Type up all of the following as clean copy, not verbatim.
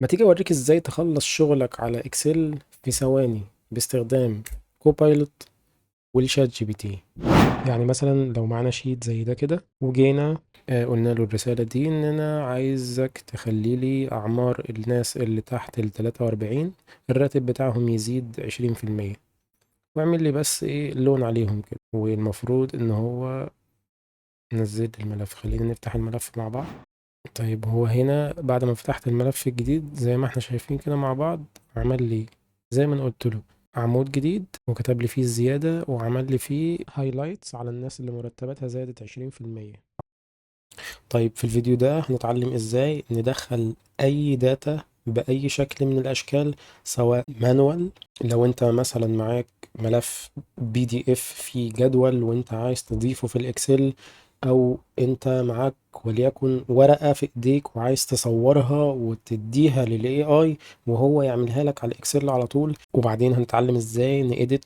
ما تيجي اوريك ازاي تخلص شغلك على اكسل في ثواني باستخدام كوبايلوت والشات جي بي تي. يعني مثلا لو معانا شيت زي ده كده وجينا قلنا له الرسالة دي ان انا عايزك تخلي لي اعمار الناس اللي تحت ال 43 الراتب بتاعهم يزيد 20%، واعمل لي بس ايه اللون عليهم كده. والمفروض ان هو نزل لي الملف. خلينا نفتح الملف مع بعض. طيب هو هنا بعد ما فتحت الملف الجديد زي ما احنا شايفين كده مع بعض، عمل لي زي ما انا قلت له عمود جديد وكتب لي فيه الزيادة وعمل لي فيه هايلايتس على الناس اللي مرتباتها زادت 20%. طيب في الفيديو ده هنتعلم ازاي ندخل اي داتا بأي شكل من الأشكال، سواء مانوال. لو انت مثلا معاك ملف بي دي اف فيه جدول وانت عايز تضيفه في الإكسل، او انت معاك وليكن ورقة في ايديك وعايز تصورها وتديها للاي اي وهو يعملها لك على الاكسل على طول. وبعدين هنتعلم ازاي نإديت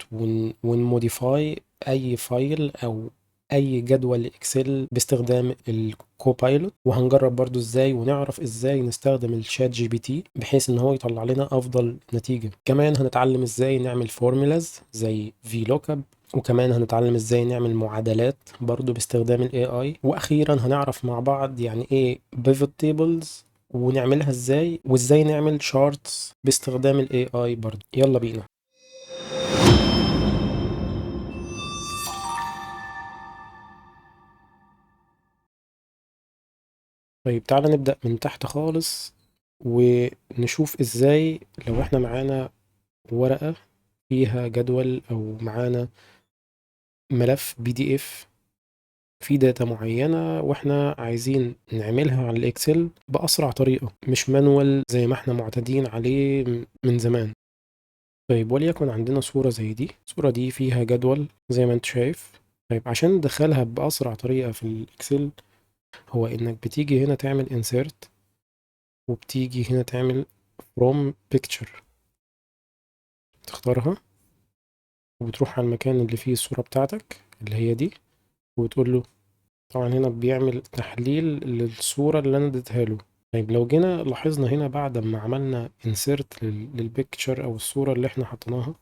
ونموديفاي اي فايل او اي جدول اكسل باستخدام الكوبايلوت. وهنجرب برضو ازاي ونعرف ازاي نستخدم الشات جي بي تي بحيث ان هو يطلع لنا افضل نتيجة. كمان هنتعلم ازاي نعمل فورمولاز زي في لوك اب، وكمان هنتعلم ازاي نعمل معادلات برضو باستخدام ال AI. واخيرا هنعرف مع بعض يعني ايه pivot tables ونعملها ازاي، وازاي نعمل charts باستخدام ال AI برضو. يلا بينا. طيب تعالى نبدأ من تحت خالص ونشوف ازاي لو احنا معانا ورقة فيها جدول او معانا ملف PDF في داتا معينة واحنا عايزين نعملها على الاكسل بأسرع طريقة، مش مانوال زي ما احنا معتادين عليه من زمان. طيب وليكن عندنا صورة زي دي، الصورة دي فيها جدول زي ما انت شايف. طيب عشان ندخلها بأسرع طريقة في الاكسل، هو انك بتيجي هنا تعمل insert، وبتيجي هنا تعمل from picture، تختارها وبتروح على المكان اللي فيه الصورة بتاعتك اللي هي دي، وتقول له. طبعا هنا بيعمل تحليل للصورة اللي انا اديتها له. طيب لو جينا لاحظنا هنا بعد ما عملنا insert للبيكتشر او الصورة اللي احنا حطيناها،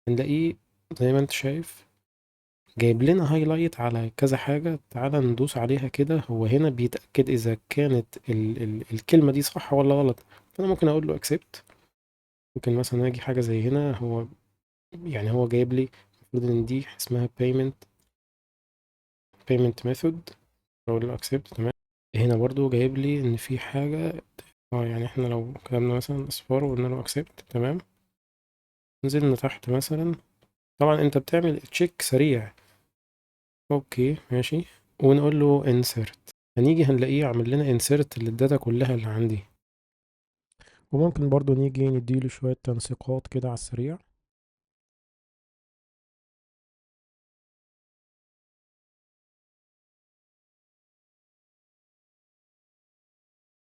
هنلاقيه زي ما انت شايف جايب لنا هايلايت على كذا حاجة. تعال ندوس عليها كده. هو هنا بيتأكد إذا كانت الكلمة دي صح ولا غلط. فأنا ممكن أقول له accept. ممكن مثلا أجي حاجة زي هنا، هو يعني هو جايب لي المفروض إن دي اسمها payment method. أقول له accept. تمام. هنا برضو جايب لي إن في حاجة يعني احنا لو كتبنا مثلا اصفار وقلنا له accept. تمام. نزلنا تحت مثلا، طبعا انت بتعمل تشيك سريع. اوكي ماشي. ونقول له insert. هنيجي هنلاقيه عامل لنا insert للداتا كلها اللي عندي. وممكن برضو نيجي نديله شوية تنسيقات كده على السريع.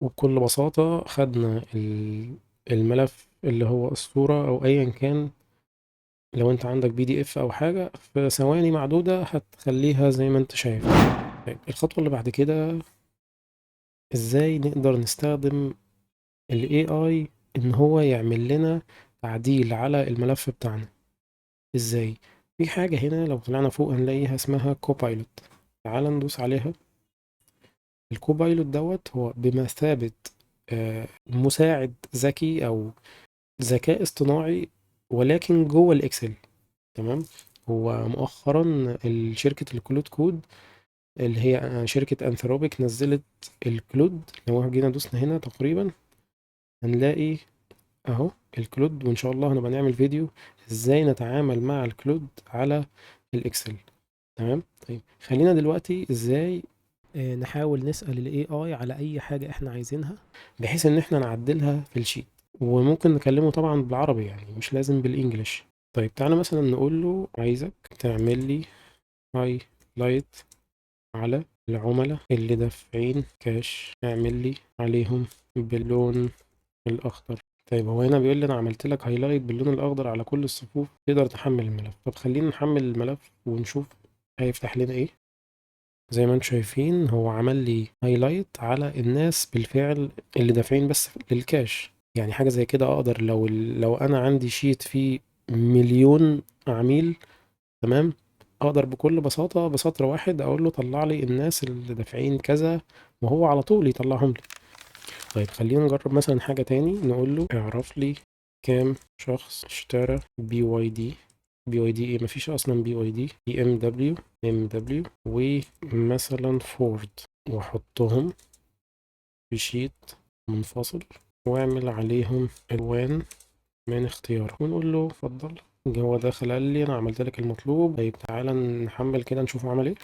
وبكل بساطة خدنا الملف اللي هو الصورة أو أيا كان. لو أنت عندك PDF أو حاجة في ثواني معدودة هتخليها زي ما أنت شايف. طيب الخطوة اللي بعد كده، إزاي نقدر نستخدم ال AI إن هو يعمل لنا تعديل على الملف بتاعنا. إزاي؟ في حاجة هنا لو طلعنا فوق هنلاقيها اسمها كوبايلوت. تعال ندوس عليها. الكوبايلوت دوت هو بمثابة مساعد ذكي أو ذكاء اصطناعي، ولكن جوه الإكسل. تمام. هو مؤخرا شركة الكلود كود اللي هي شركة أنثروبيك نزلت الكلود. لو جينا دوسنا هنا تقريبا هنلاقي اهو الكلود، وان شاء الله هنبقى نعمل فيديو ازاي نتعامل مع الكلود على الاكسل. تمام. طيب خلينا دلوقتي ازاي نحاول نسأل الاي اي على اي حاجة احنا عايزينها بحيث ان احنا نعدلها في الشيت. وممكن نكلمه طبعا بالعربي يعني مش لازم بالانجلش. طيب تعالى مثلا نقول له عايزك تعمل لي هايلايت على العملاء اللي دافعين كاش، اعمل لي عليهم باللون الأخضر. طيب هو هنا بيقول لي أنا عملت لك هايلايت باللون الأخضر على كل الصفوف، تقدر تحمل الملف. طب خلينا نحمل الملف ونشوف هيفتح لنا إيه. زي ما انتم شايفين هو عمل لي هايلايت على الناس بالفعل اللي دافعين بس للكاش. يعني حاجة زي كده اقدر لو انا عندي شيت فيه مليون عميل، تمام، اقدر بكل بساطة بسطر واحد اقول له طلع لي الناس اللي دافعين كذا، وهو على طول يطلعهم لي. طيب خلينا نجرب مثلا حاجة تاني، نقول له اعرف لي كام شخص اشترى بي واي دي. بي واي دي ايه؟ مفيش اصلا بي واي دي. بي ام دبليو، ام دبليو ومثلا فورد، واحطهم في شيت منفصل واعمل عليهم الوان من اختياره، ونقول له اتفضل. هو دخل قال لي انا عملت لك المطلوب. طيب تعالى نحمل كده نشوفه عمل ايه.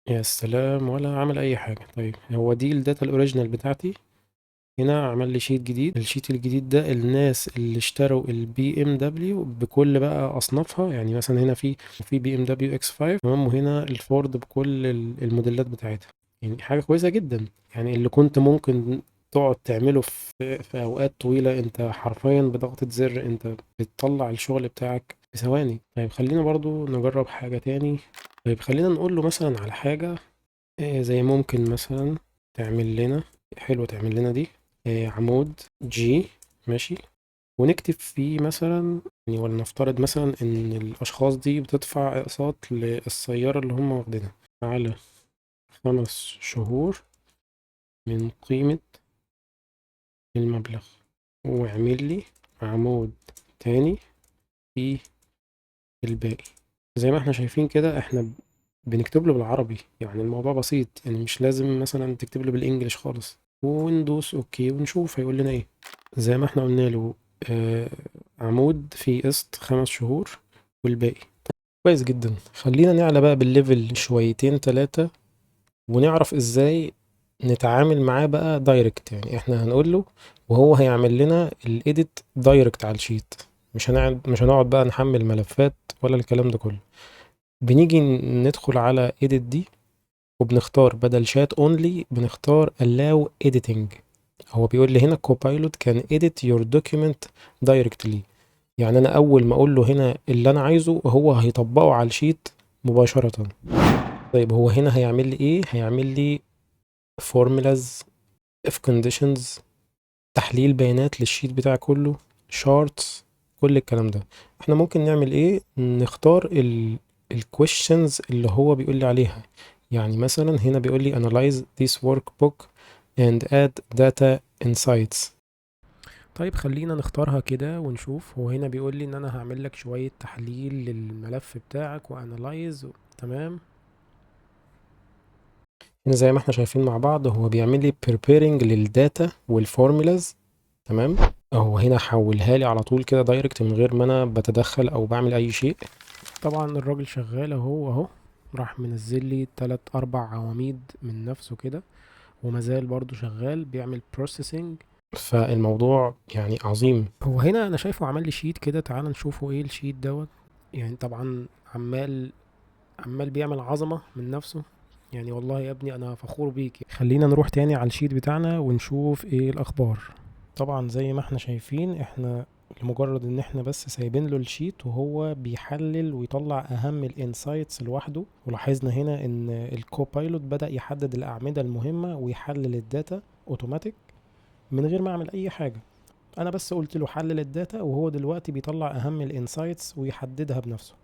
يا سلام، ولا عمل اي حاجة. طيب هو دي الداتا الاوريجينال بتاعتي. هنا عمل لي شيت جديد. الشيت الجديد ده الناس اللي اشتروا البي ام دبليو بكل بقى اصنافها. يعني مثلا هنا في بي ام دبليو اكس 5، تمام، وهنا الفورد بكل الموديلات بتاعتها. يعني حاجة كويسة جدا. يعني اللي كنت ممكن تقعد تعمله في اوقات طويلة، انت حرفيا بضغطة زر انت بتطلع الشغل بتاعك في ثواني. طيب خلينا برضو نجرب حاجة تاني. طيب خلينا نقول له مثلا على حاجة زي ممكن مثلا تعمل لنا، حلوة تعمل لنا دي، عمود جي، ماشي، ونكتب فيه مثلا، يعني ولنفترض مثلا ان الاشخاص دي بتدفع اقساط للسيارة اللي هم واخدينها على 5 شهور من قيمة المبلغ. واعمل لي عمود تاني في الباقي. زي ما احنا شايفين كده احنا بنكتب له بالعربي. يعني الموضوع بسيط، يعني مش لازم مثلا تكتب له بالانجليش خالص. وندوس اوكي ونشوف هيقول لنا ايه. زي ما احنا قلنا له آه عمود في قسط 5 شهور والباقي. كويس جدا. خلينا نعلى بقى بالليفل شويتين 3، ونعرف ازاي نتعامل معاه بقى دايركت. يعني احنا هنقول له وهو هيعمل لنا الايديت دايركت على الشيت. مش هنقعد بقى نحمل ملفات ولا الكلام ده كله. بنيجي ندخل على edit دي، وبنختار بدل chat only بنختار allow editing. هو بيقول لي هنا copilot can edit your document directly. يعني انا اول ما اقول له هنا اللي انا عايزه هو هيطبقه على الشيت مباشرة. طيب هو هنا هيعمل لي ايه؟ هيعمل لي formulas if conditions، تحليل بيانات للشيت بتاعي كله، charts، كل الكلام ده. احنا ممكن نعمل ايه؟ نختار الquestions اللي هو بيقول لي عليها. يعني مثلا هنا بيقول لي analyze this workbook and add data insights. طيب خلينا نختارها كده ونشوف. هو هنا بيقول لي ان انا هعمل لك شوية تحليل للملف بتاعك وانالايز، تمام. هنا زي ما احنا شايفين مع بعض هو بيعمل لي preparing للداتا والفورمولاز، تمام. هو هنا حولها لي على طول كده دايركت من غير ما انا بتدخل او بعمل اي شيء. طبعا الراجل شغال اهو راح منزل لي 3 4 عواميد من نفسه كده، ومازال برضو شغال بيعمل بروسيسنج. فالموضوع يعني عظيم. هو هنا انا شايفه عمل لي شيت كده، تعال نشوفه ايه الشيت دوت. يعني طبعا عمال بيعمل عظمة من نفسه. يعني والله يا ابني انا فخور بيك. خلينا نروح تاني على الشيت بتاعنا ونشوف ايه الاخبار. طبعا زي ما احنا شايفين احنا لمجرد ان احنا بس سايبين له الشيت وهو بيحلل ويطلع اهم الانسايتس لوحده. ولاحظنا هنا ان الكوبايلوت بدأ يحدد الاعمدة المهمة ويحلل الداتا اوتوماتيك من غير ما اعمل اي حاجة. انا بس قلت له حلل الداتا وهو دلوقتي بيطلع اهم الانسايتس ويحددها بنفسه.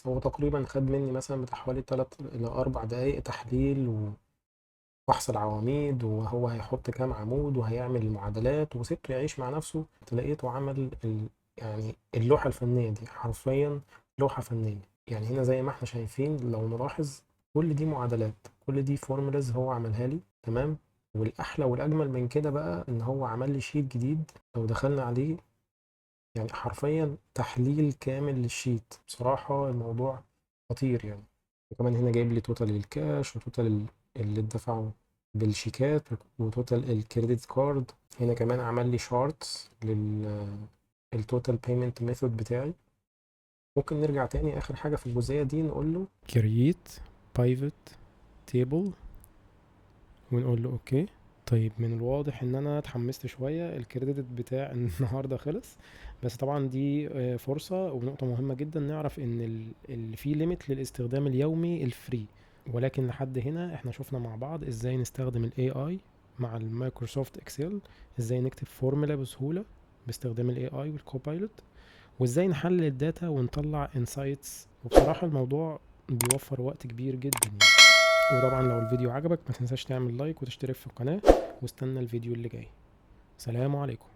هو تقريبا خد مني مثلا بتاع حوالي 3 إلى 4 دقايق تحليل واحصل عواميد، وهو هيحط كام عمود وهيعمل المعادلات، وسبته يعيش مع نفسه. تلاقيته عمل يعني اللوحة الفنية دي حرفيا لوحة فنية. يعني هنا زي ما احنا شايفين لو نلاحظ كل دي معادلات، كل دي فورمولاز هو عملها لي، تمام. والأحلى والأجمل من كده بقى إن هو عمل لي شيت جديد لو دخلنا عليه، يعني حرفيا تحليل كامل للشيت. بصراحة الموضوع خطير يعني. وكمان هنا جايب لي توتال الكاش وتوتال اللي اتدفعوا بالشيكات وتوتال الكريدت كارد. هنا كمان عمل لي شارتس التوتال بيمنت ميثود بتاعي. ممكن نرجع تاني اخر حاجة في الجزئية دي نقول له create pivot table ونقول له اوكي. طيب من الواضح ان انا اتحمست شوية. الكريدت بتاع النهاردة خلص، بس طبعا دي فرصة ونقطة مهمة جدا نعرف ان اللي فيه ليميت للاستخدام اليومي الفري. ولكن لحد هنا احنا شفنا مع بعض ازاي نستخدم ال AI مع المايكروسوفت اكسل، ازاي نكتب فورمولا بسهولة باستخدام ال AI والكوبايلوت، وازاي نحلل الداتا ونطلع انسايتس. وبصراحة الموضوع بيوفر وقت كبير جدا يعني. وطبعا لو الفيديو عجبك ما تنساش تعمل لايك وتشترك في القناة، واستنى الفيديو اللي جاي. سلام عليكم.